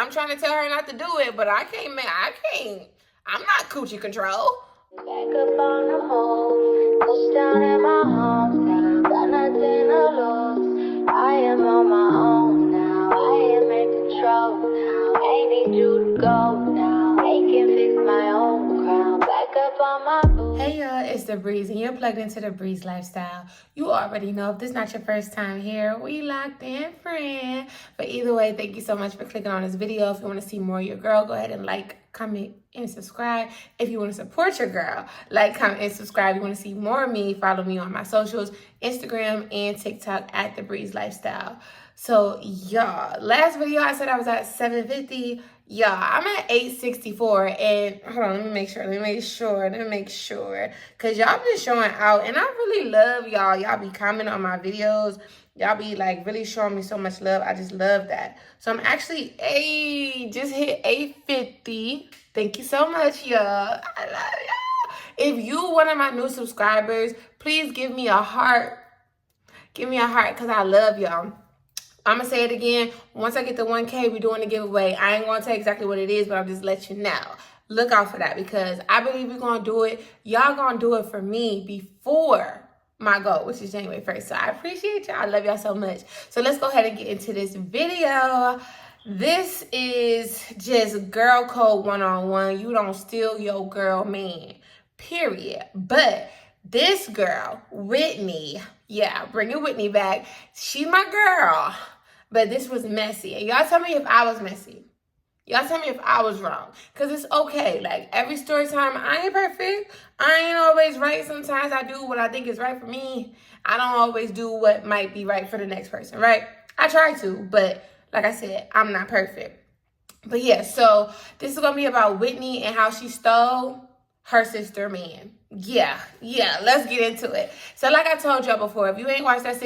I'm trying to tell her not to do it, but I can't. I'm not coochie control. Back up on the move, touchdown in my hometown, got nothing to lose. I am on my own now, I am in control now. Ain't need you to go now, I can fix my own crown. Back up on my move. Hey y'all, it's TheBreeze, and you're plugged into TheBreeze lifestyle. You already know, if this is not your first time here, we locked in, friend. But either way, thank you so much for clicking on this video. If you want to see more of your girl, go ahead and like, comment, and subscribe. If you want to support your girl, like, comment, and subscribe. If you want to see more of me, follow me on my socials, Instagram and TikTok at TheBreeze Lifestyle. So y'all, last video I said I was at 750. Y'all, I'm at 864, and hold on, let me make sure, because y'all been showing out, and I really love y'all. Y'all be commenting on my videos. Y'all be like really showing me so much love. I just love that. So I'm actually just hit 850. Thank you so much, y'all. I love y'all. If you one of my new subscribers, please give me a heart. Give me a heart, because I love y'all. I'm going to say it again. Once I get to 1K, we're doing a giveaway. I ain't going to tell you exactly what it is, but I'll just let you know. Look out for that, because I believe we're going to do it. Y'all going to do it for me before my goal, which is January 1st. So I appreciate y'all. I love y'all so much. So let's go ahead and get into this video. This is just girl code 101. You don't steal your girl man, period. But this girl, Whitney, yeah, bringing Whitney back. She my girl. But this was messy. And y'all tell me if I was messy. Y'all tell me if I was wrong. Because it's okay. Like, every story time, I ain't perfect. I ain't always right. Sometimes I do what I think is right for me. I don't always do what might be right for the next person, right? I try to, but like I said, I'm not perfect. But yeah, so this is going to be about Whitney and how she stole her sister man. Yeah, let's get into it. So like I told y'all before, if you ain't watched that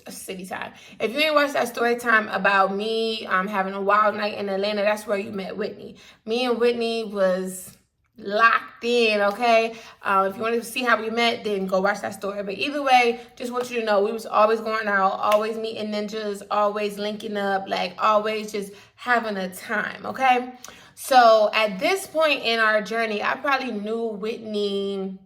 City Time, if you ain't watched that story time about me having a wild night in Atlanta, that's where you met Whitney. Me and Whitney was locked in, okay? If you want to see how we met, then go watch that story. But either way, just want you to know, we was always going out, always meeting ninjas, always linking up, like always just having a time, okay? So at this point in our journey, I probably knew Whitney,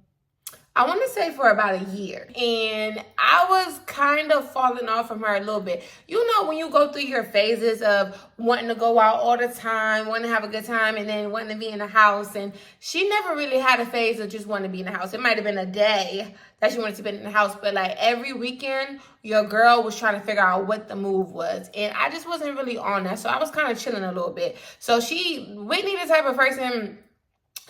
I want to say for about a year. And I was kind of falling off from her a little bit. You know, when you go through your phases of wanting to go out all the time, wanting to have a good time, and then wanting to be in the house. And she never really had a phase of just wanting to be in the house. It might have been a day that she wanted to be in the house. But like every weekend, your girl was trying to figure out what the move was. And I just wasn't really on that. So I was kind of chilling a little bit. So Whitney, the type of person,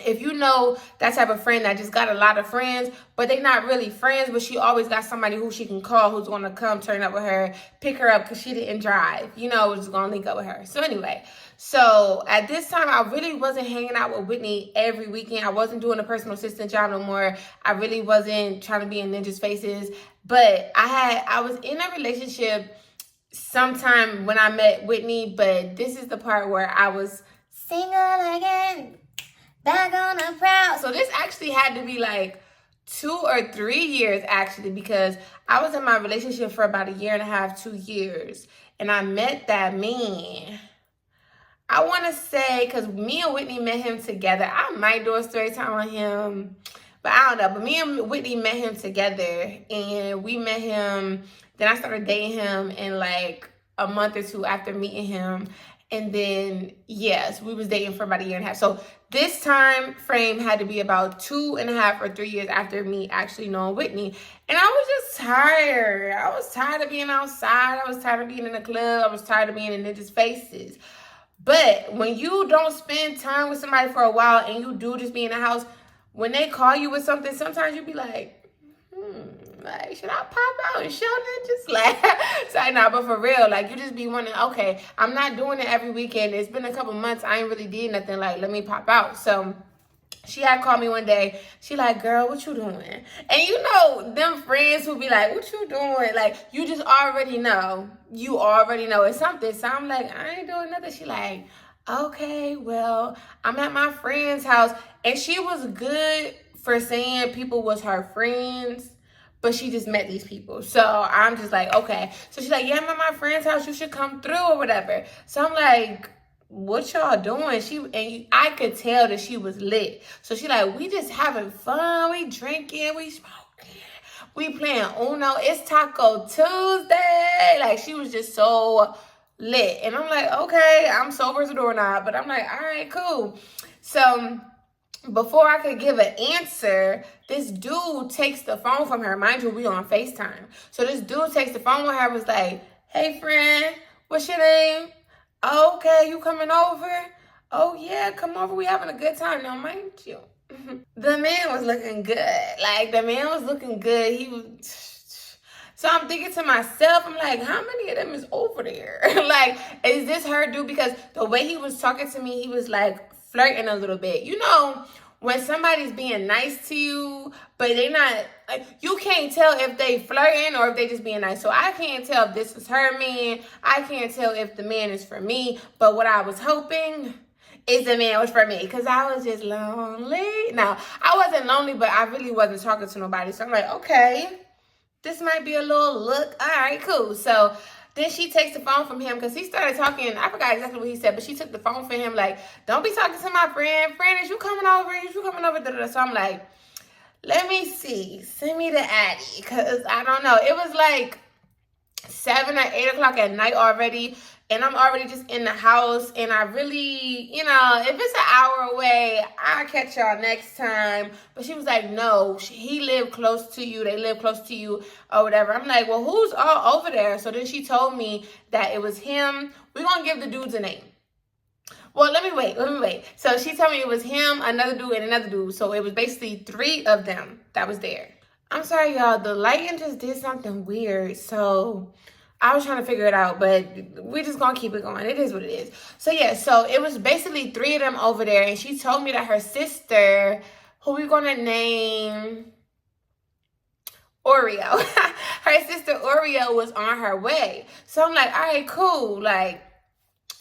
if you know that type of friend that just got a lot of friends, but they not really friends, but she always got somebody who she can call who's going to come turn up with her, pick her up because she didn't drive, you know, just going to link up with her. So anyway, so at this time, I really wasn't hanging out with Whitney every weekend. I wasn't doing a personal assistant job no more. I really wasn't trying to be in ninjas' faces. But I was in a relationship sometime when I met Whitney, but this is the part where I was single again. Back on the proud. So this actually had to be like 2 or 3 years actually, because I was in my relationship for about 1.5 years, 2 years. And I met that man. I want to say, because me and Whitney met him together. I might do a story time on him, but I don't know. But me and Whitney met him together, and we met him. Then I started dating him in like a month or two after meeting him. And then, yes, we was dating for about 1.5 years. So this time frame had to be about 2.5 or 3 years after me actually knowing Whitney. And I was just tired. I was tired of being outside. I was tired of being in the club. I was tired of being in ninjas' faces. But when you don't spend time with somebody for a while and you do just be in the house, when they call you with something, sometimes you be like, like, should I pop out and show them? Just like, so nah, but for real, like, you just be wondering, okay, I'm not doing it every weekend. It's been a couple months. I ain't really did nothing. Like, let me pop out. So she had called me one day. She like, girl, what you doing? And you know, them friends who be like, what you doing? Like, you just already know. You already know it's something. So I'm like, I ain't doing nothing. She like, okay, well, I'm at my friend's house. And she was good for saying people was her friends, but she just met these people. So I'm just like, okay. So she's like, yeah, I'm at my friend's house. You should come through or whatever. So I'm like, what y'all doing? I could tell that she was lit. So she like, we just having fun. We drinking. We smoking. We playing Uno. It's Taco Tuesday. Like, she was just so lit. And I'm like, okay, I'm sober as a doorknob. But I'm like, all right, cool. So before I could give an answer, this dude takes the phone from her. Mind you, we on FaceTime. So this dude takes the phone with her, was like, hey, friend, what's your name? Okay, you coming over? Oh, yeah, come over. We having a good time. Now, mind you, the man was looking good. Like, the man was looking good. He was... So I'm thinking to myself, I'm like, how many of them is over there? Like, is this her dude? Because the way he was talking to me, he was like flirting a little bit. You know, when somebody's being nice to you, but they not, like, you can't tell if they flirting or if they just being nice. So I can't tell if this is her man. I can't tell if the man is for me. But what I was hoping is the man was for me, because I was just lonely. Now, I wasn't lonely, but I really wasn't talking to nobody. So I'm like, okay, this might be a little look. All right, cool. So then she takes the phone from him because he started talking. I forgot exactly what he said, but she took the phone from him like, don't be talking to my friend. Friend, is you coming over? Is you coming over? Da-da-da. So I'm like, let me see. Send me the Addy, because I don't know. It was like 7 or 8 o'clock at night already, and I'm already just in the house, and I really, you know, if it's an hour away, I'll catch y'all next time. But she was like, no, he lived close to you, they live close to you, or whatever. I'm like, well, who's all over there? So then she told me that it was him. We're gonna give the dudes a name. Well, let me wait. So she told me it was him, another dude, and another dude. So it was basically 3 of them that was there. I'm sorry, y'all. The lighting just did something weird. So I was trying to figure it out, but we're just going to keep it going. It is what it is. So, yeah. So it was basically 3 of them over there. And she told me that her sister, who we're going to name Oreo. Her sister Oreo was on her way. So I'm like, all right, cool. Like,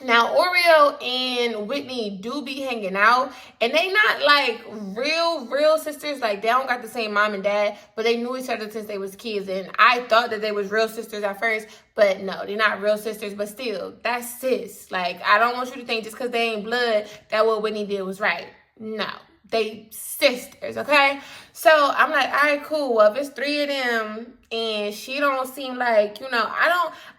now, Oreo and Whitney do be hanging out, and they not like real sisters. Like, they don't got the same mom and dad, but they knew each other since they was kids. And I thought that they was real sisters at first, but no, they're not real sisters. But still, that's sis. Like, I don't want you to think just because they ain't blood that what Whitney did was right. No, they sisters, okay? So I'm like, all right, cool. Well, if it's 3 of them and she don't seem like, you know,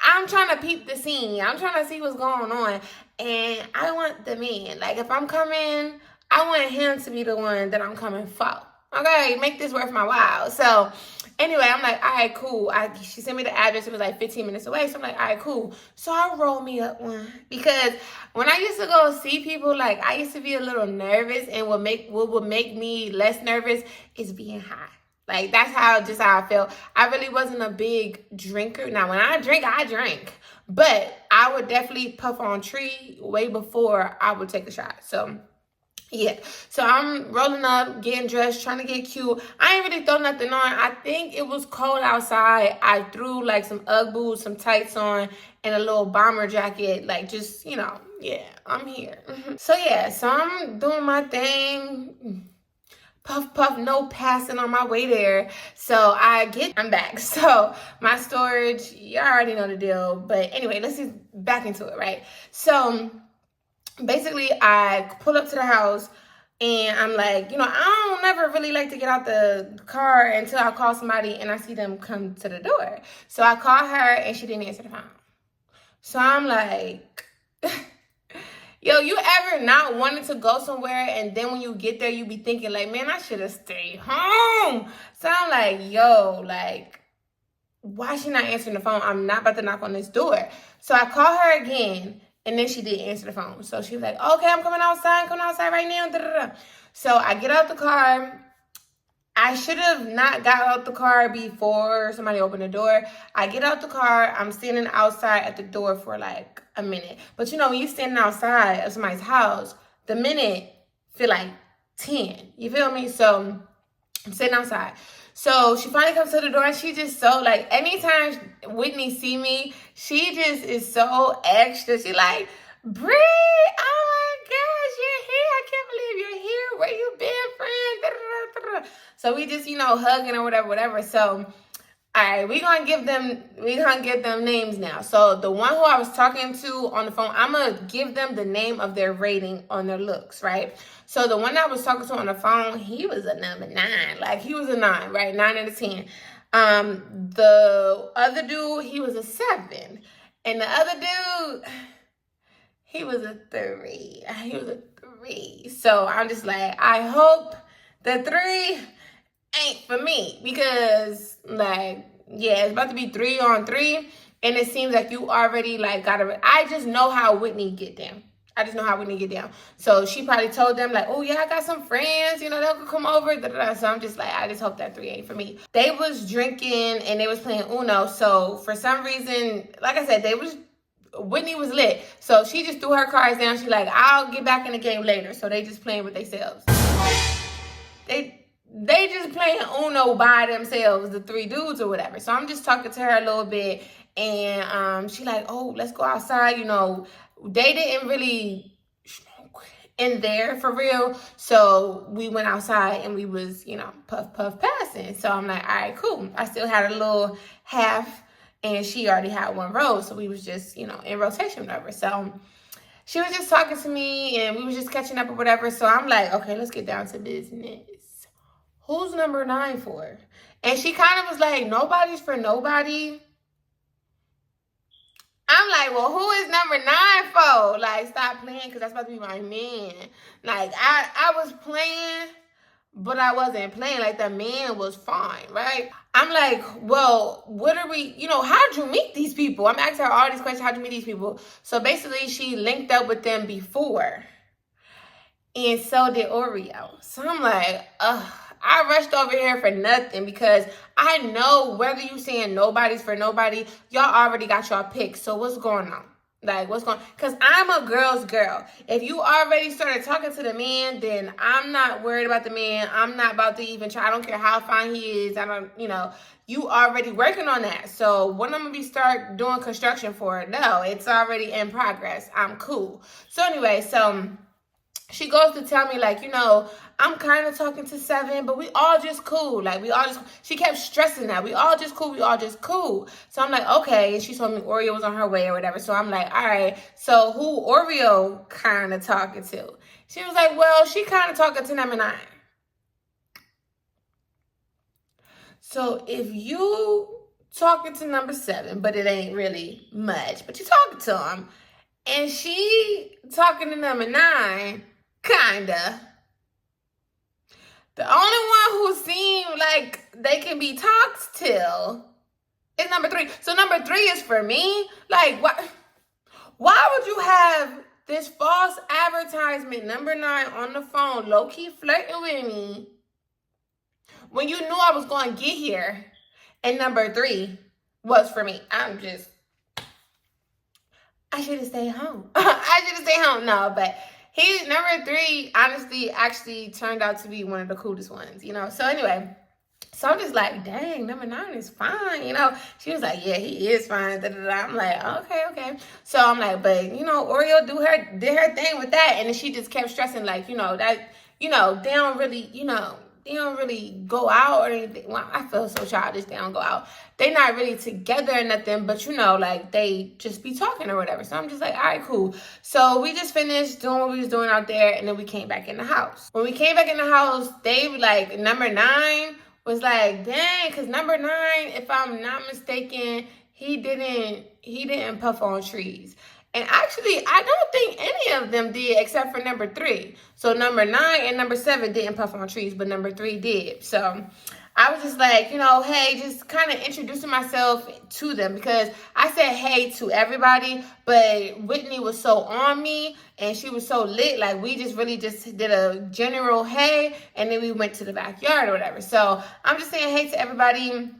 I'm trying to peep the scene. I'm trying to see what's going on. And I want the man. Like, if I'm coming, I want him to be the one that I'm coming for. Okay, make this worth my while. So anyway, I'm like, all right, cool. She sent me the address. It was like 15 minutes away. So I'm like, all right, cool. So I roll me up one. Because when I used to go see people, like, I used to be a little nervous. And what would make me less nervous is being high. Like, that's how I felt. I really wasn't a big drinker. Now, when I drink, I drink. But I would definitely puff on tree way before I would take a shot. So yeah, so I'm rolling up, getting dressed, trying to get cute. I ain't really throw nothing on. I think it was cold outside. I threw like some Ugg boots, some tights on, and a little bomber jacket. Like, just, you know, yeah, I'm here. So yeah, so I'm doing my thing. Puff, puff, no passing on my way there. So I'm back. So my storage, you already know the deal. But anyway, let's get back into it, right? So basically, I pull up to the house and I'm like, you know, I don't never really like to get out the car until I call somebody and I see them come to the door. So I call her and she didn't answer the phone. So I'm like, yo, you ever not wanted to go somewhere and then when you get there, you be thinking like, man, I should have stayed home. So I'm like, yo, like, why is she not answering the phone? I'm not about to knock on this door. So I call her again. And then she didn't answer the phone. So she was like, okay, I'm coming outside right now. Da-da-da. So I get out the car. I should have not got out the car before somebody opened the door. I get out the car. I'm standing outside at the door for like a minute. But you know, when you're standing outside of somebody's house, the minute feel like 10. You feel me? So I'm sitting outside. So she finally comes to the door and she just so like, anytime Whitney see me, she just is so extra. She like, Bree, oh my gosh, you're here. I can't believe you're here. Where you been, friend? Da, da, da, da. So we just, you know, hugging or whatever. So All right, we gonna give them names now. So the one who I was talking to on the phone, I'm gonna give them the name of their rating on their looks, right? So the one I was talking to on the phone, he was a number 9. Like, he was a 9, right? 9 out of 10. The other dude, he was a 7. And the other dude, he was a 3. He was a 3. So I'm just like, I hope the 3 ain't for me, because like, yeah, it's about to be 3 on 3, and it seems like you already like I just know how Whitney get down. So she probably told them like, oh yeah, I got some friends, you know, they'll come over. So I'm just like, I just hope that 3 ain't for me. They was drinking and they was playing Uno. So for some reason, like I said, Whitney was lit. So she just threw her cards down. She like, I'll get back in the game later. So they just playing with themselves. They just playing Uno by themselves, the 3 dudes or whatever. So I'm just talking to her a little bit, and she like, oh, let's go outside. You know, they didn't really smoke in there for real. So we went outside and we was, you know, puff passing. So I'm like, all right, cool. I still had a little half, and she already had 1 roll. So we was just, you know, in rotation, whatever. So she was just talking to me, and we was just catching up or whatever. So I'm like, okay, let's get down to business. Who's number 9 for? And she kind of was like, nobody's for nobody. I'm like, well, who is number 9 for? Like, stop playing, because that's about to be my man. Like, I was playing, but I wasn't playing. Like, the man was fine, right? I'm like, well, what are we, you know, how'd you meet these people? I'm asking her all these questions, how'd you meet these people? So basically, she linked up with them before, and so did Oreo. So I'm like, ugh. I rushed over here for nothing, because I know whether you saying nobody's for nobody, y'all already got y'all picks. So what's going on? Like, what's going on? Because I'm a girl's girl. If you already started talking to the man, then I'm not worried about the man. I'm not about to even try. I don't care how fine he is. I don't, you know, you already working on that. So when I'm going to start doing construction for it? No, it's already in progress. I'm cool. So anyway, she goes to tell me, like, you know, I'm kind of talking to 7, but we all just cool. Like, she kept stressing that. We all just cool. So I'm like, okay. And she told me Oreo was on her way or whatever. So I'm like, all right. So who Oreo kind of talking to? She was like, well, she kind of talking to number 9. So if you talking to number 7, but it ain't really much, but you talking to him, and she talking to number 9, kinda. The only one who seemed like they can be talked to is number 3. So number 3 is for me. Like, why would you have this false advertisement, number 9, on the phone, low-key flirting with me, when you knew I was going to get here, and number 3 was for me? I should have stayed home. No, but he's number 3, honestly, actually turned out to be one of the coolest ones, you know? So anyway, so I'm just like, dang, number 9 is fine, you know? She was like, yeah, he is fine. I'm like, okay. So I'm like, but, you know, Oreo did her thing with that. And then she just kept stressing, like, you know, that, you know, they don't really go out or anything. Well, I feel so childish. They don't go out. They not really together or nothing, but you know, like, they just be talking or whatever. So I'm just like, all right, cool. So we just finished doing what we was doing out there, and then we came back in the house. When we came back in the house, they like, number 9 was like, dang, because number 9, if I'm not mistaken, he didn't puff on trees. And actually, I don't think any of them did except for number 3. So number 9 and number 7 didn't puff on trees, but number 3 did. So I was just like, you know, hey, just kind of introducing myself to them, because I said hey to everybody, but Whitney was so on me and she was so lit. Like, we just really just did a general hey, and then we went to the backyard or whatever. So I'm just saying hey to everybody,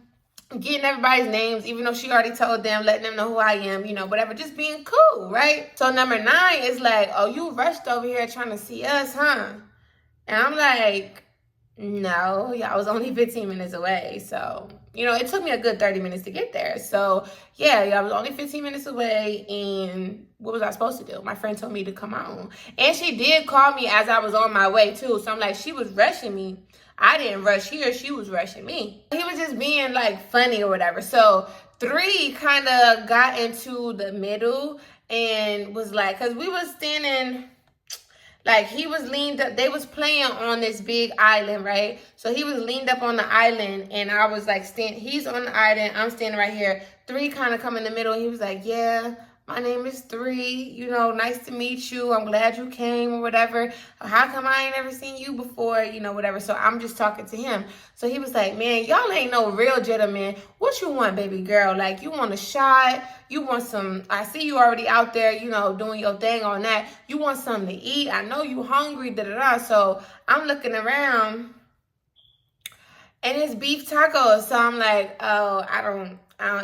getting everybody's names, even though she already told them, letting them know who I am, you know, whatever, just being cool, right? So number 9 is like, oh, you rushed over here trying to see us, huh? And I'm like, No, yeah, I was only 15 minutes away. So, you know, it took me a good 30 minutes to get there. So, yeah, I was only 15 minutes away. And what was I supposed to do? My friend told me to come on. And she did call me as I was on my way, too. So I'm like, she was rushing me. I didn't rush her. She was rushing me. He was just being like funny or whatever. So 3 kind of got into the middle and was like, because we was standing. Like, he was leaned up. They was playing on this big island, right? So he was leaned up on the island, and I was like, he's on the island. I'm standing right here. 3 kind of come in the middle. He was like, yeah, my name is 3. You know, nice to meet you. I'm glad you came or whatever. How come I ain't ever seen you before? You know, whatever. So I'm just talking to him. So he was like, man, y'all ain't no real gentleman. What you want, baby girl? Like, you want a shot? You want some, I see you already out there, you know, doing your thing on that. You want something to eat. I know you hungry, da-da-da. So I'm looking around and it's beef tacos. So I'm like, oh, I don't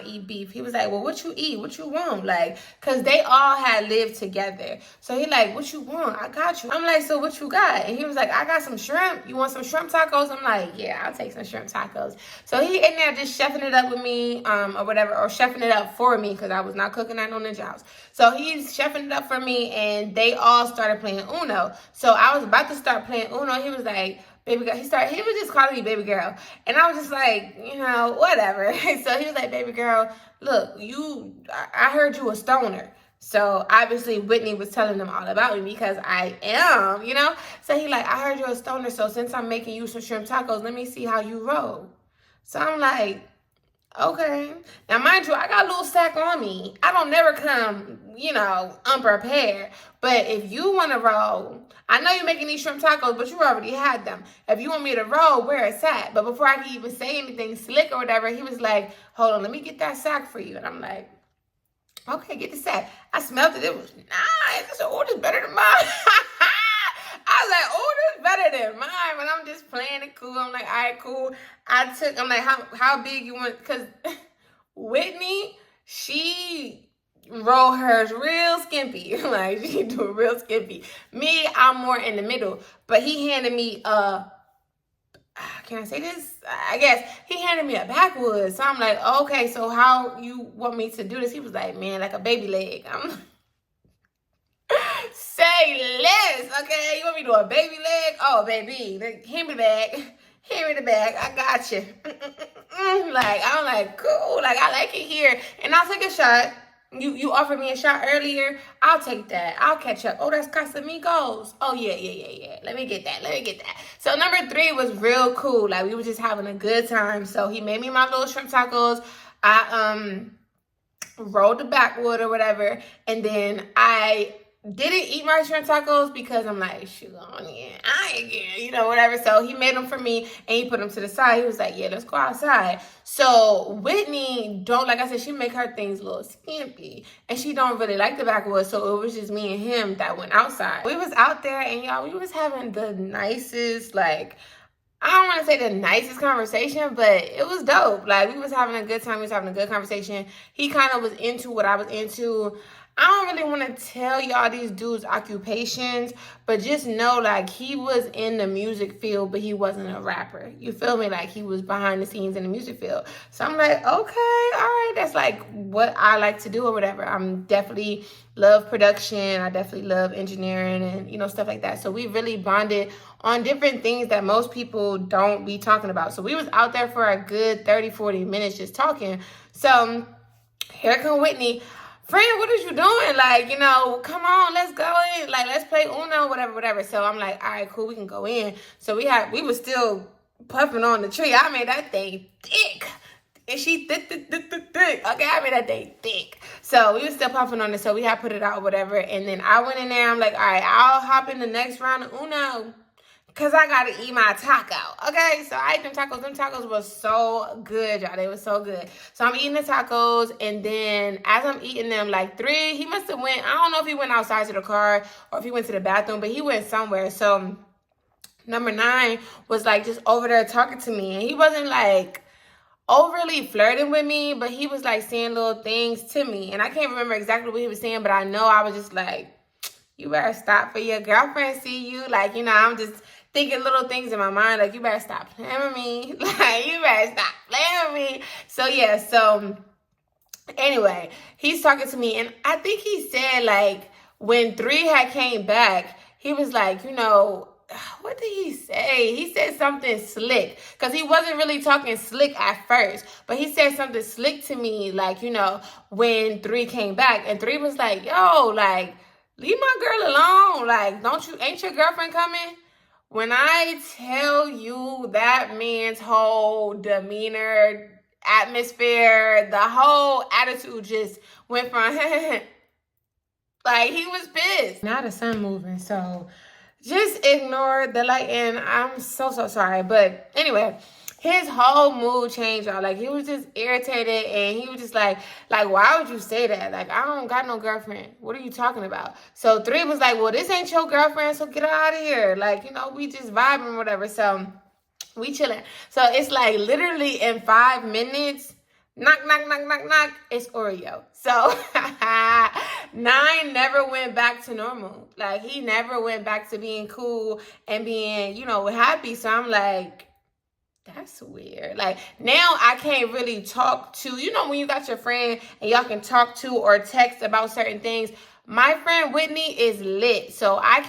eat beef. He was like, well, what you eat? What you want? Like, cause they all had lived together. So he like, what you want? I got you. I'm like, so what you got? And he was like, I got some shrimp. You want some shrimp tacos? I'm like, yeah, I'll take some shrimp tacos. So he in there just chefing it up with me, or whatever, or chefing it up for me, because I was not cooking at no ninja house. So he's chefing it up for me, and they all started playing Uno. So I was about to start playing Uno. He was like, baby girl, he was just calling me baby girl. And I was just like, you know, whatever. So he was like, baby girl, look, I heard you a stoner. So obviously Whitney was telling them all about me because I am, you know. So he like, I heard you a stoner. So since I'm making you some shrimp tacos, let me see how you roll. So I'm like, okay. Now, mind you, I got a little sack on me. I don't never come, you know, unprepared. But if you want to roll, I know you're making these shrimp tacos, but you already had them. If you want me to roll, where it's at. But before I could even say anything slick or whatever, he was like, hold on, let me get that sack for you. And I'm like, okay, get the sack. I smelled it. It was nice. I said, oh, this is better than mine. I was like, oh, this is better than mine. But I'm just playing it cool. I'm like, all right, cool. I'm like, how big you want? Because Whitney, she roll hers real skimpy. Like, she do it real skimpy. Me, I'm more in the middle. But he handed me can I say this? I guess he handed me a backwoods. So I'm like, okay, so how you want me to do this? He was like, man, like a baby leg. I'm like, say less, okay? You want me to do a baby leg? Oh, baby, hand me the bag. Hand me the bag. I got you. Like, I'm like, cool. Like, I like it here. And I'll take a shot. You offered me a shot earlier. I'll take that. I'll catch up. Oh, that's Casamigos. Oh, yeah. Let me get that. So number 3 was real cool. Like, we were just having a good time. So he made me my little shrimp tacos. I rolled the backwood or whatever. And then I didn't eat my shrimp tacos because I'm like, shoot, I ain't getting, you know, whatever. So he made them for me and he put them to the side. He was like, yeah, let's go outside. So Whitney like I said, she make her things a little skimpy and she don't really like the backwoods. So it was just me and him that went outside. We was out there and y'all, we was having the nicest, like, I don't want to say the nicest conversation, but it was dope. Like, we was having a good time. We was having a good conversation. He kind of was into what I was into. I don't really want to tell y'all these dudes' occupations, but just know, like, he was in the music field, but he wasn't a rapper. You feel me? Like, he was behind the scenes in the music field. So I'm like, okay, all right. That's, like, what I like to do or whatever. I'm definitely love production. I definitely love engineering and, you know, stuff like that. So we really bonded on different things that most people don't be talking about. So we was out there for a good 30, 40 minutes just talking. So here come Whitney. Friend, what is you doing? Like, you know, come on, let's go in. Like, let's play Uno, whatever. So I'm like, all right, cool, we can go in. So we was still puffing on the tree. I made that thing thick. And she thick. Okay, I made that thing thick. So we was still puffing on it. So we had put it out, whatever. And then I went in there. I'm like, all right, I'll hop in the next round of Uno. Because I got to eat my taco, okay? So I ate them tacos. Them tacos were so good, y'all. They were so good. So I'm eating the tacos, and then as I'm eating them, like 3, he must have went, I don't know if he went outside to the car or if he went to the bathroom, but he went somewhere. So number 9 was, like, just over there talking to me. And he wasn't, like, overly flirting with me, but he was, like, saying little things to me. And I can't remember exactly what he was saying, but I know I was just like, you better stop for your girlfriend see you. Like, you know, I'm just thinking little things in my mind. Like, you better stop playing with me. Like, you better stop playing with me. So, yeah. So, anyway, he's talking to me. And I think he said, like, when 3 had came back, he was like, you know, what did he say? He said something slick because he wasn't really talking slick at first, but he said something slick to me, like, you know, when 3 came back, and 3 was like, yo, like, leave my girl alone. Like, ain't your girlfriend coming? When I tell you that man's whole demeanor, atmosphere, the whole attitude just went from like, he was pissed. Now the sun moving, so just ignore the light, and I'm so sorry. But anyway, his whole mood changed, y'all. Like, he was just irritated, and he was just like, why would you say that? Like, I don't got no girlfriend. What are you talking about? So 3 was like, well, this ain't your girlfriend, so get out of here. Like, you know, we just vibing or whatever. So we chilling. So it's like literally in 5 minutes, knock, knock, knock, knock, knock, it's Oreo. So 9 never went back to normal. Like, he never went back to being cool and being, you know, happy. So I'm like, that's weird. Like, now I can't really talk to, you know, when you got your friend and y'all can talk to or text about certain things. My friend Whitney is lit. So I'm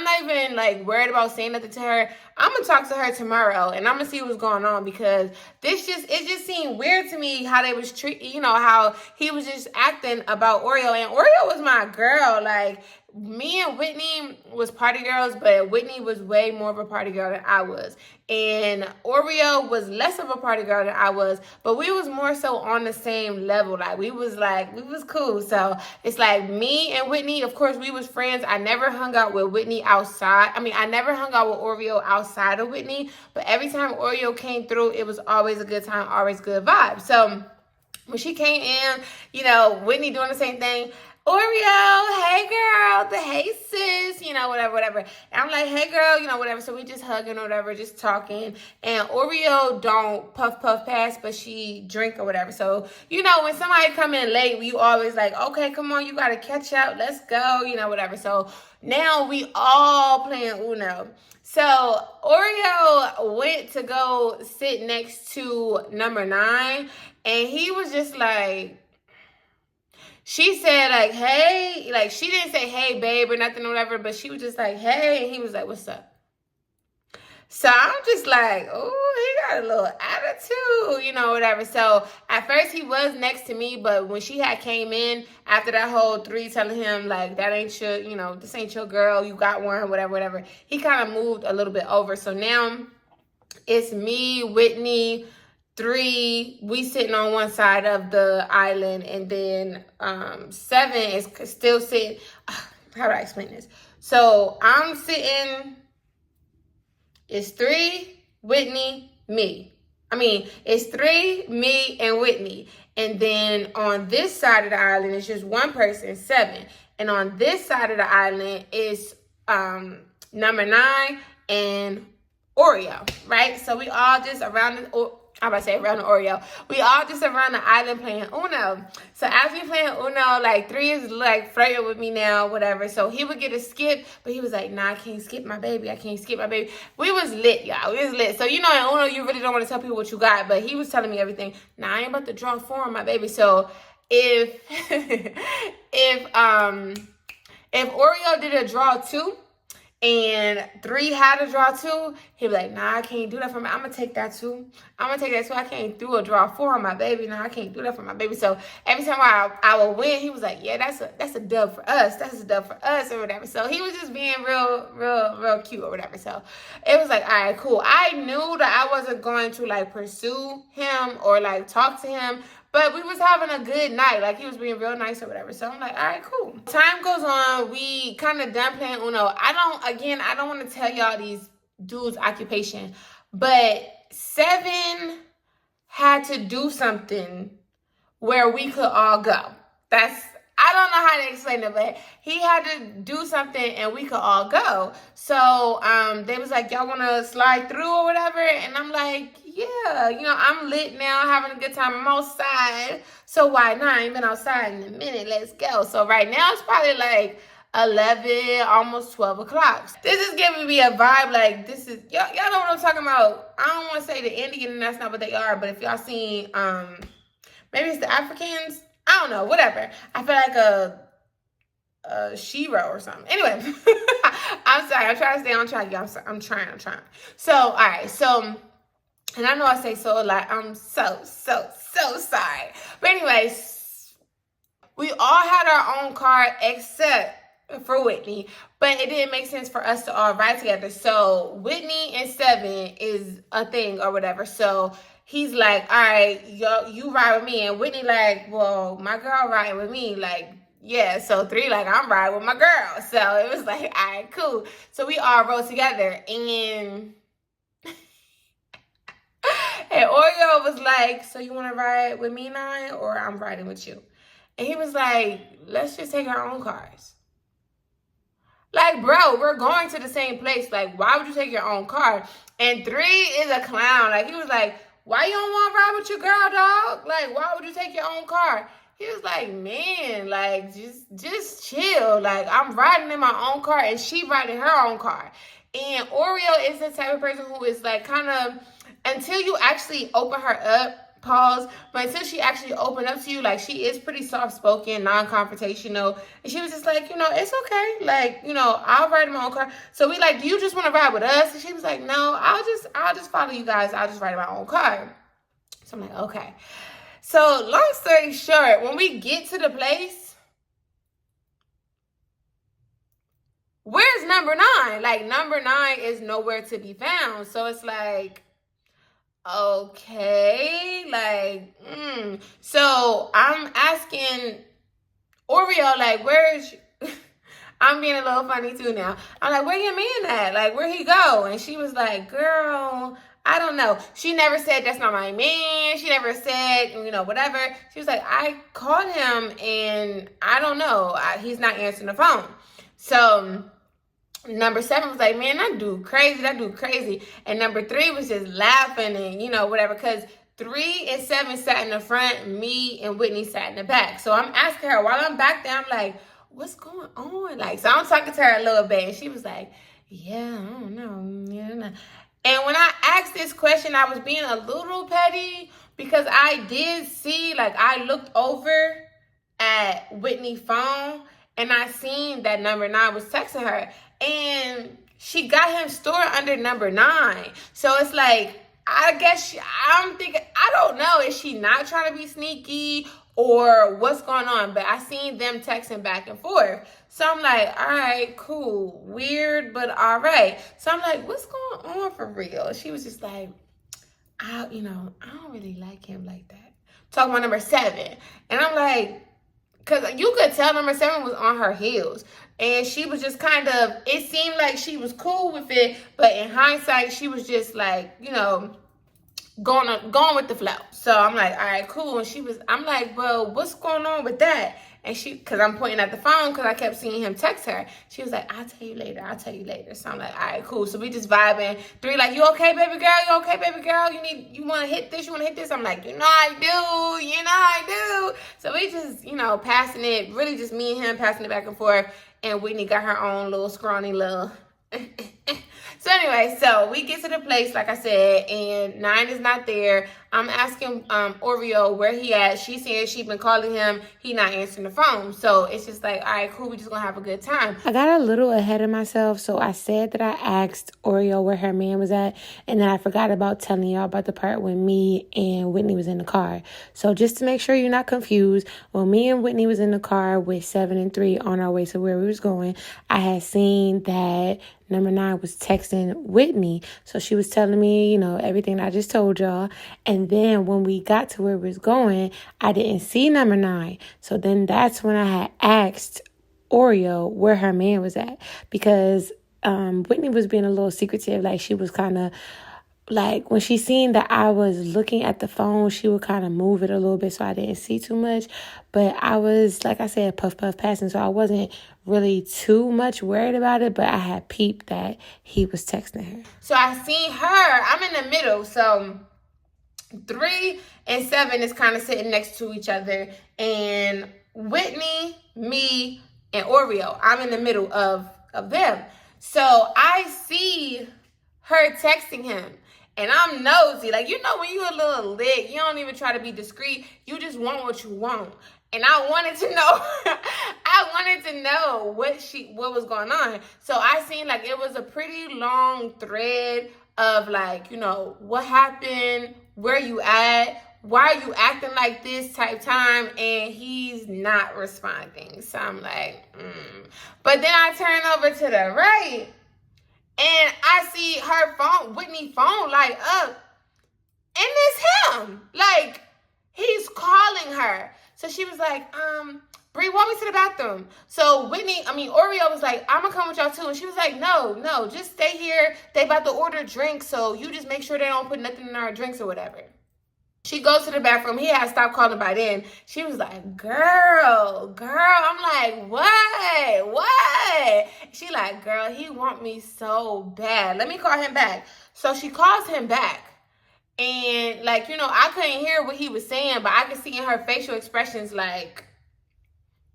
not even like worried about saying nothing to her. I'm going to talk to her tomorrow and I'm going to see what's going on, because it just seemed weird to me how they was treating, you know, how he was just acting about Oreo. And Oreo was my girl. Like, me and Whitney was party girls, but Whitney was way more of a party girl than I was. And Oreo was less of a party girl than I was, but we was more so on the same level. Like, we was cool. So it's like me and Whitney, of course, we was friends. I never hung out with Whitney outside. I mean, I never hung out with Oreo outside of Whitney, but every time Oreo came through, it was always a good time, always good vibe. So when she came in, you know, Whitney doing the same thing. Oreo, hey girl, hey sis, you know, whatever. And I'm like, hey girl, you know, whatever. So we just hugging or whatever, just talking. And Oreo don't puff pass, but she drink or whatever. So, you know, when somebody come in late, you always like, okay, come on, you got to catch up. Let's go, you know, whatever. So now we all playing Uno. So Oreo went to go sit next to number 9, and he was just like, she said, like, hey, like, she didn't say, hey, babe, or nothing or whatever, but she was just like, hey, and he was like, what's up? So I'm just like, oh, he got a little attitude, you know, whatever. So at first he was next to me, but when she had came in, after that whole 3 telling him, like, that ain't your, you know, this ain't your girl, you got one, whatever, he kind of moved a little bit over. So now it's me, Whitney, 3, we sitting on one side of the island, and then 7 is still sitting. How do I explain this? So I'm sitting, it's 3, Whitney, me. I mean, it's 3, me, and Whitney. And then on this side of the island, it's just one person, 7. And on this side of the island is number 9 and Oreo, right? So we all just around the, I'm about to say around the Oreo. We all just around the island playing Uno. So as we playing Uno, like 3 is like flirting with me now, whatever. So he would get a skip, but he was like, nah, I can't skip my baby. I can't skip my baby. We was lit, y'all. We was lit. So, you know, in Uno, you really don't want to tell people what you got, but he was telling me everything. Nah, I ain't about to draw 4 on my baby. So if Oreo did a draw 2, and 3 had a draw 2, he'd be like, nah, I can't do that for me. I'm going to take that 2. I can't do a draw 4 on my baby. No, I can't do that for my baby. So every time I would win, he was like, yeah, that's a dub for us. That's a dub for us or whatever. So he was just being real cute or whatever. So it was like, all right, cool. I knew that I wasn't going to like pursue him or like talk to him, but we was having a good night. Like, he was being real nice or whatever. So I'm like, all right, cool. Time goes on. We kind of done playing Uno. I don't want to tell y'all these dudes' occupation, but 7 had to do something where we could all go. I don't know how to explain it, but he had to do something and we could all go. So they was like, y'all want to slide through or whatever? And I'm like, yeah, you know, I'm lit now, having a good time. I'm outside. So why not? I ain't been outside in a minute. Let's go. So right now it's probably like 11, almost 12 o'clock. This is giving me a vibe like this is, y'all know what I'm talking about. I don't want to say the Indian, and that's not what they are, but if y'all seen, maybe it's the Africans, I don't know, whatever. I feel like a Shiro or something. Anyway, I'm sorry. I'm trying to stay on track, y'all. I'm trying. So, all right. So, and I know I say so a lot. I'm so sorry. But anyways, we all had our own car except for Whitney, but it didn't make sense for us to all ride together. So Whitney and Seven is a thing or whatever. So he's like, all right, you ride with me. And Whitney like, well, my girl riding with me. Like, yeah. So 3, like, I'm riding with my girl. So it was like, all right, cool. So we all rode together. And Oreo was like, so you want to ride with me now, or I'm riding with you? And he was like, let's just take our own cars. Like, bro, we're going to the same place. Like, why would you take your own car? And 3 is a clown. Like, he was like, why you don't want to ride with your girl, dog? Like, why would you take your own car? He was like, man, like, just chill. Like, I'm riding in my own car, and she riding her own car. And Oreo is the type of person who is, like, kind of, until you actually open her up, pause, but until she actually opened up to you, like, she is pretty soft-spoken, non-confrontational, and she was just like, it's okay, like, I'll ride in my own car. So we like, do you just want to ride with us? And she was like, no, I'll just follow you guys, I'll just ride in my own car. So I'm like, okay. So long story short, when we get to the place, where's number 9? Like, number 9 is nowhere to be found. So it's like, okay, like, So I'm asking Oreo, like, where's I'm being a little funny too now. I'm like, where your man at? Like, where he go? And she was like, girl, I don't know. She never said that's not my man. She never said, whatever. She was like, I called him and I don't know. He's not answering the phone. So number 7 was like, man, that dude crazy. And number 3 was just laughing and, whatever. Because 3 and 7 sat in the front. Me and Whitney sat in the back. So I'm asking her, while I'm back there, I'm like, what's going on? Like, so I'm talking to her a little bit. And she was like, yeah, I don't know. Yeah. And when I asked this question, I was being a little petty. Because I did see, like, I looked over at Whitney's phone. And I seen that number 9 was texting her. And she got him stored under number 9. So it's like, I guess I'm thinking, I don't know, is she not trying to be sneaky or what's going on? But I seen them texting back and forth. So I'm like, all right, cool. Weird, but all right. So I'm like, what's going on for real? She was just like, I don't really like him like that. Talking about number 7. And I'm like, because you could tell number 7 was on her heels. And she was just kind of, it seemed like she was cool with it. But in hindsight, she was just like, going with the flow. So I'm like, all right, cool. And I'm like, well, what's going on with that? And because I'm pointing at the phone because I kept seeing him text her. She was like, I'll tell you later. So I'm like, all right, cool. So we just vibing. 3 like, you okay, baby girl? You want to hit this? I'm like, I do. So we just, passing it, really just me and him passing it back and forth. And Whitney got her own little scrawny little. So anyway, so we get to the place, like I said, and 9 is not there. I'm asking Oreo where he at. She said she been calling him. He not answering the phone. So it's just like, all right, cool. We just gonna have a good time. I got a little ahead of myself. So I said that I asked Oreo where her man was at. And then I forgot about telling y'all about the part when me and Whitney was in the car. So just to make sure you're not confused, when me and Whitney was in the car with 7 and 3 on our way to where we was going, I had seen that number 9 was texting Whitney. So she was telling me, everything I just told y'all. And then when we got to where we was going, I didn't see number 9. So then that's when I had asked Oreo where her man was at. Because Whitney was being a little secretive. Like, she was kind of, like, when she seen that I was looking at the phone, she would kind of move it a little bit so I didn't see too much. But I was, like I said, puff passing, so I wasn't really too much worried about it, but I had peeped that he was texting her. So I seen her. I'm in the middle, so 3 and 7 is kind of sitting next to each other, and Whitney, me, and Oreo. I'm in the middle of them. So I see her texting him. And I'm nosy. Like, you know, when you a little lit, you don't even try to be discreet. You just want what you want. And I wanted to know, what was going on. So I seen like it was a pretty long thread of like, you know, what happened, where you at, why are you acting like this type time, and he's not responding. So I'm like, But then I turn over to the right, and I see her phone, Whitney's phone light up, and it's him. Like, he's calling her. So she was like, Bree, walk me to the bathroom. So Oreo was like, I'm gonna come with y'all too. And she was like, no, just stay here. They about to order drinks, so you just make sure they don't put nothing in our drinks or whatever. She goes to the bathroom. He had stopped calling by then. She was like, girl. I'm like, what? She like, girl, he want me so bad. Let me call him back. So she calls him back. And like, you know, I couldn't hear what he was saying, but I could see in her facial expressions like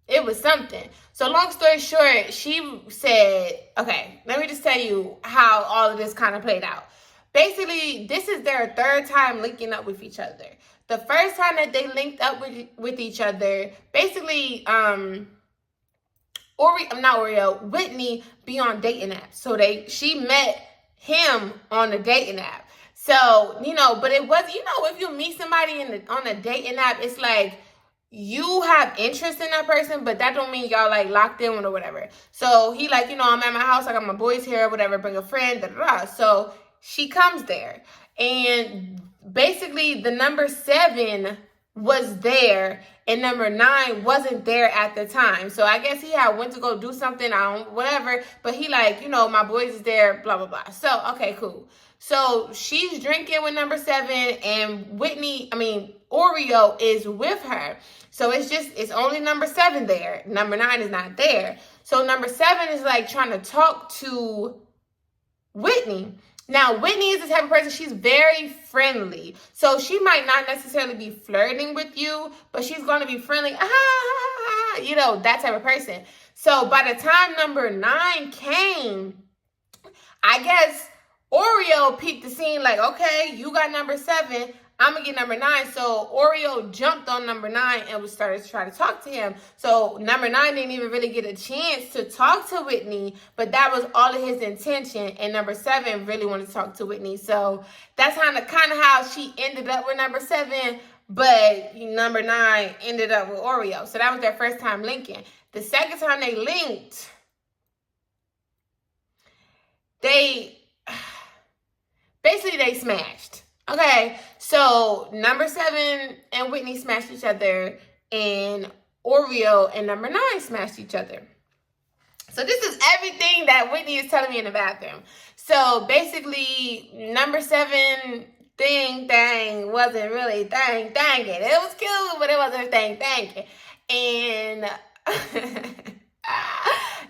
it was something. So long story short, she said, okay, let me just tell you how all of this kind of played out. Basically, this is their third time linking up with each other. The first time that they linked up with each other, basically, Whitney be on dating apps. So she met him on a dating app. So, you know, but it was, you know, if you meet somebody on a dating app, it's like you have interest in that person, but that don't mean y'all like locked in or whatever. So he like, you know, I'm at my house, I got my boys here, whatever, bring a friend, So she comes there, and basically the number 7 was there and number 9 wasn't there at the time. So I guess he had went to go do something, whatever, but he like, you know, my boys is there, blah, blah, blah. So, okay, cool. So she's drinking with number 7, and Oreo is with her. So it's only number 7 there. Number 9 is not there. So number 7 is like trying to talk to Whitney. Now, Whitney is the type of person, she's very friendly. So she might not necessarily be flirting with you, but she's going to be friendly. You know, that type of person. So by the time number 9 came, I guess Oreo peeped the scene like, okay, you got number 7. I'm going to get number 9. So Oreo jumped on number 9 and started to try to talk to him. So number 9 didn't even really get a chance to talk to Whitney, but that was all of his intention. And number 7 really wanted to talk to Whitney. So that's kind of how she ended up with number 7, but number 9 ended up with Oreo. So that was their first time linking. The second time they linked, they smashed. Okay, so number 7 and Whitney smashed each other, and Oreo and number 9 smashed each other. So this is everything that Whitney is telling me in the bathroom. So basically, number 7 thing wasn't really thing. It was cute, but it wasn't thing. And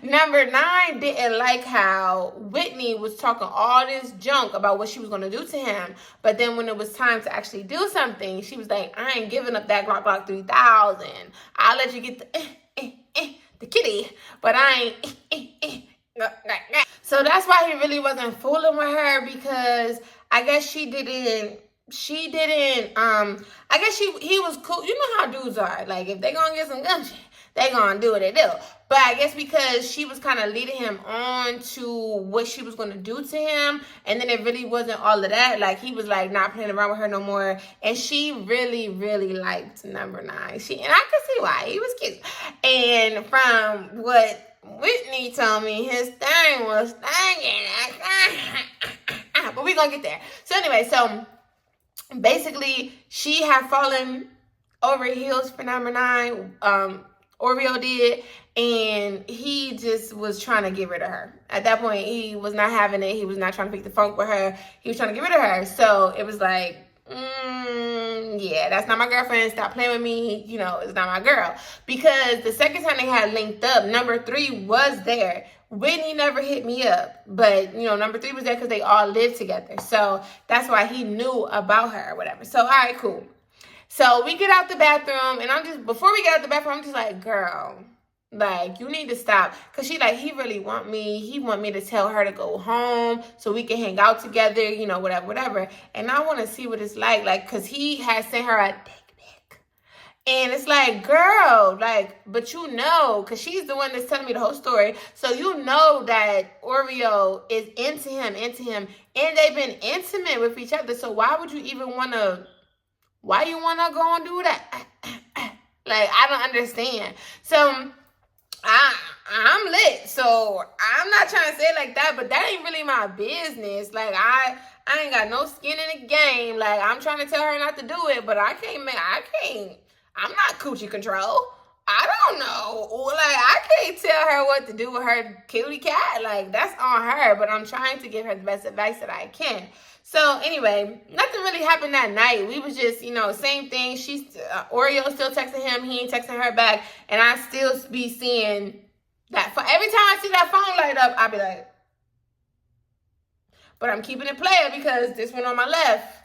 number 9 didn't like how Whitney was talking all this junk about what she was going to do to him. But then when it was time to actually do something, she was like, I ain't giving up that Glock 3000. I'll let you get the kitty, but I ain't. So that's why he really wasn't fooling with her, because I guess he was cool. You know how dudes are. Like, if they gonna get some gun shit, they gonna do what they do. But I guess because she was kind of leading him on to what she was going to do to him, and then it really wasn't all of that. Like, he was like not playing around with her no more, and she really, really liked number 9. And I could see why. He was cute. And from what Whitney told me, his thing was thanging. But we're gonna get there. So anyway, so basically she had fallen over heels for number 9. Oreo did, and he just was trying to get rid of her. At that point, he was not having it. He was not trying to pick the funk with her. He was trying to get rid of her. So it was like, yeah, that's not my girlfriend. Stop playing with me. You know, it's not my girl. Because the second time they had linked up, number 3 was there. Whitney never hit me up, but, you know, number 3 was there because they all lived together. So that's why he knew about her or whatever. So, all right, cool. So we get out the bathroom, and before we get out the bathroom, I'm just like, girl, Like, you need to stop. Because she like, he really want me. He want me to tell her to go home so we can hang out together, you know, whatever. And I want to see what it's like, because he has sent her a dick pic. And it's like, girl, like, but you know, because she's the one that's telling me the whole story. So you know that Oreo is into him. And they've been intimate with each other. So why would you even want to, why you want to go and do that? Like, I don't understand. So I'm lit, so I'm not trying to say it like that, but that ain't really my business. Like, I ain't got no skin in the game. Like, I'm trying to tell her not to do it, but I'm not coochie control. I don't know. Like, I can't tell her what to do with her kitty cat. Like, that's on her, but I'm trying to give her the best advice that I can. So anyway, nothing really happened that night. We was just, you know, same thing. Oreo still texting him. He ain't texting her back. And I still be seeing that. Every time I see that phone light up, I be like, but I'm keeping it player because this one on my left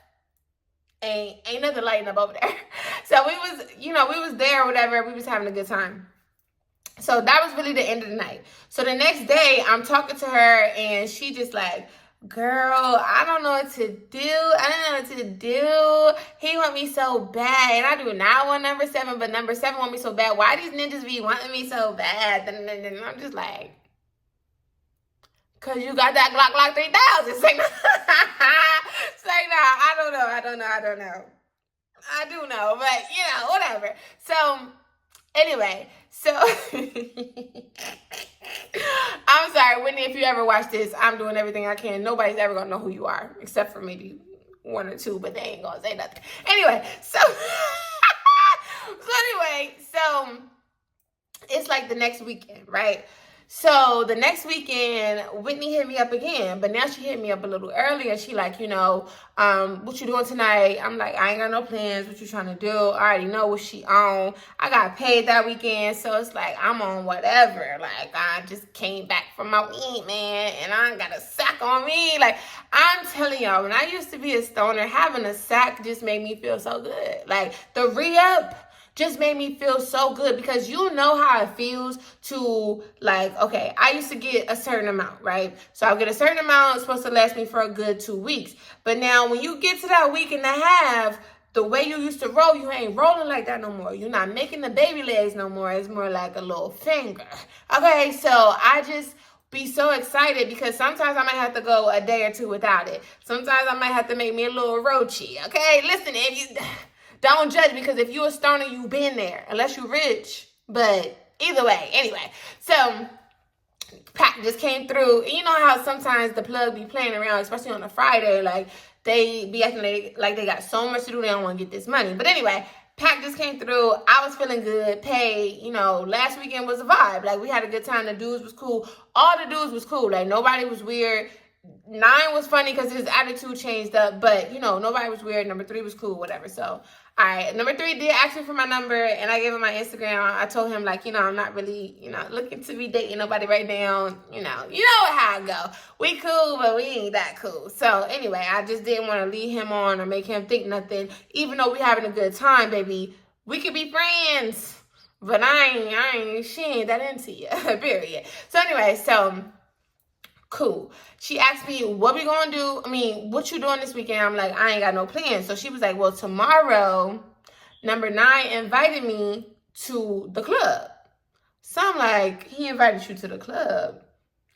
ain't nothing lighting up over there. So we was there or whatever. We was having a good time. So that was really the end of the night. So the next day, I'm talking to her and she just like, girl, I don't know what to do. He want me so bad. And I do not want number 7, but number 7 want me so bad. Why these ninjas be wanting me so bad? And I'm just like, because you got that Glock 3000. It's like, no. It's like, no, I don't know. I do know, but, you know, whatever. So, anyway, so I'm sorry, Whitney, if you ever watch this, I'm doing everything I can. Nobody's ever gonna know who you are, except for maybe 1 or 2, but they ain't gonna say nothing. Anyway, so it's like the next weekend, right? So the next weekend, Whitney hit me up again, but now she hit me up a little earlier. She like, you know, what you doing tonight? I'm like, I ain't got no plans. What you trying to do? I already know what she on. I got paid that weekend, so it's like I'm on whatever. Like, I just came back from my weed, man, and I got a sack on me. Like, I'm telling y'all, when I used to be a stoner, having a sack just made me feel so good. Like, the re-up just made me feel so good, because you know how it feels to, like, okay, I used to get a certain amount, right? So I'll get a certain amount, it's supposed to last me for a good 2 weeks. But now when you get to that week and a half, the way you used to roll, you ain't rolling like that no more. You're not making the baby legs no more. It's more like a little finger. Okay, so I just be so excited, because sometimes I might have to go a day or 2 without it. Sometimes I might have to make me a little roachy. Okay, listen, if you... Don't judge, because if you a stoner, you been there, unless you rich. But either way, anyway. So pack just came through. And you know how sometimes the plug be playing around, especially on a Friday. Like, they be acting like they got so much to do, they don't want to get this money. But anyway, pack just came through. I was feeling good, paid. You know, last weekend was a vibe. Like, we had a good time. The dudes was cool. All the dudes was cool. Like, nobody was weird. 9 was funny because his attitude changed up, but, you know, nobody was weird. Number 3 was cool, whatever. So, all right. Number 3 did ask me for my number, and I gave him my Instagram. I told him, like, you know, I'm not really, you know, looking to be dating nobody right now. You know how I go. We cool, but we ain't that cool. So, anyway, I just didn't want to lead him on or make him think nothing. Even though we having a good time, baby, we could be friends. But she ain't that into you, period. So, anyway, cool. She asked me, what we gonna do? I mean, what you doing this weekend? I'm like, I ain't got no plans. So she was like, well, tomorrow, number 9 invited me to the club. So I'm like, he invited you to the club?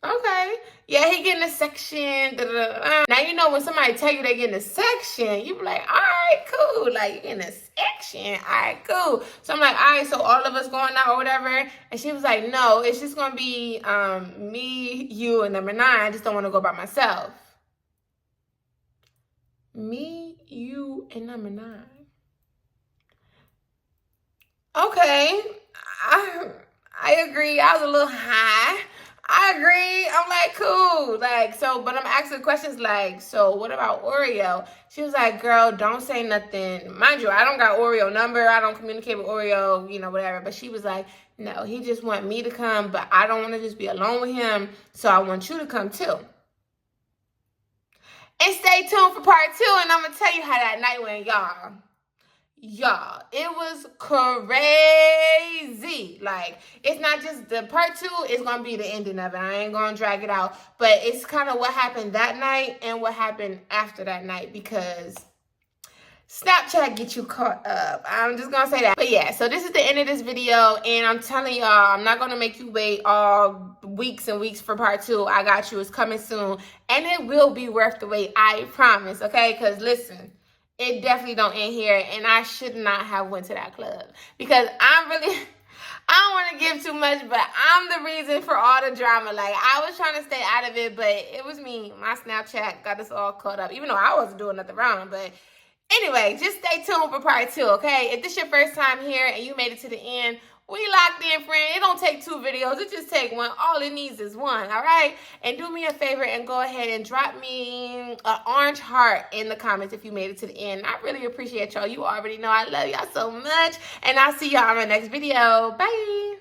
Okay. Yeah, he getting a section. Now, you know, when somebody tell you they getting a section, you be like, all right, cool. Like, you getting a section. All right, cool. So I'm like, all right, so all of us going out or whatever. And she was like, no, it's just going to be me, you, and number 9. I just don't want to go by myself. Me, you, and number 9. Okay. I agree. I was a little high. I agree. I'm like, cool. Like, so, but I'm asking questions like, so what about Oreo? She was like, girl, don't say nothing. Mind you, I don't got Oreo number. I don't communicate with Oreo, you know, whatever. But she was like, no, he just want me to come, but I don't want to just be alone with him. So I want you to come too. And stay tuned for part 2. And I'm going to tell you how that night went, y'all. Y'all, it was crazy. Like, it's not just the part 2, it's gonna be the ending of it. I ain't gonna drag it out, but it's kind of what happened that night and what happened after that night, because Snapchat get you caught up. I'm just gonna say that. But yeah, so this is the end of this video, and I'm telling y'all, I'm not gonna make you wait all weeks and weeks for part 2. I got you. It's coming soon, and it will be worth the wait. I promise. Okay? Because listen, it definitely don't end here, and I should not have went to that club, because I'm really. I don't want to give too much, but I'm the reason for all the drama. Like, I was trying to stay out of it, but it was me. My Snapchat got us all caught up, even though I wasn't doing nothing wrong, but anyway, just stay tuned for part 2, okay? If this is your first time here and you made it to the end, we locked in, friend. It don't take 2 videos. It just take 1. All it needs is 1, all right? And do me a favor and go ahead and drop me an orange heart in the comments if you made it to the end. I really appreciate y'all. You already know I love y'all so much. And I'll see y'all on my next video. Bye.